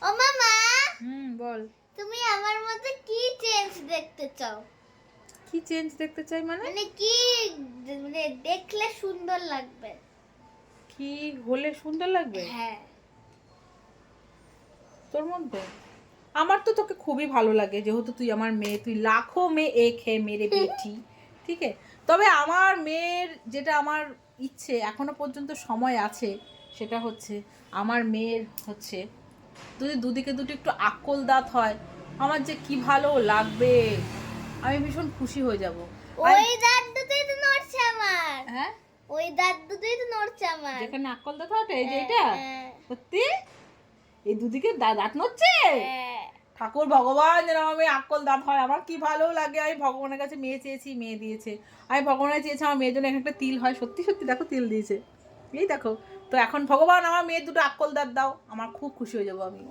ও মামা, বল। তুমি আমার মধ্যে কি চেঞ্জ দেখতে চাও? কি চেঞ্জ দেখতে চাই মানে? মানে কি, মানে দেখলে সুন্দর লাগবে? কি হলে সুন্দর লাগবে হ্যাঁ। তোর মধ্যে? আমার তো তোকে খুবই ভালো লাগে, যেহেতু তুই আমার মেয়ে, তুই লাখো মেয়ে এক হে মেরে বেটি, ঠিক আছে। তবে আমার মেয়ের যেটা আমার ইচ্ছে, এখনো পর্যন্ত সময় আছে, সেটা হচ্ছে আমার মেয়ের হচ্ছে যদি দুদিকে দুটো একটু আকল দাঁত হয়, আমার যে কি ভালো লাগবে, আমি ভীষণ খুশি হয়ে যাব। ওই দাঁত দুটোই তো নড়ছে আমার। হ্যাঁ, ওই দাঁত দুটোই তো নড়ছে আমার। যেখানে আকল দাঁত হয়, এই যে এটা সত্যি এই দুদিকে দাঁত নড়ছে। ঠাকুর ভগবান যেন আমি আকল দাঁত হয়, আমার কি ভালো লাগে। আমি ভগবানের কাছে মেয়ে চেয়েছি, মেয়ে দিয়েছে। আমি ভগবানের চেয়েছি আমার মেয়ের জন্য একটা তিল হয়, সত্যি সত্যি দেখো তিল দিয়েছে, এই দেখো। তো এখন ভগবান আমার মেয়ের দুটো আকল দাঁত দাও, আমার খুব খুশি হয়ে যাবো আমি।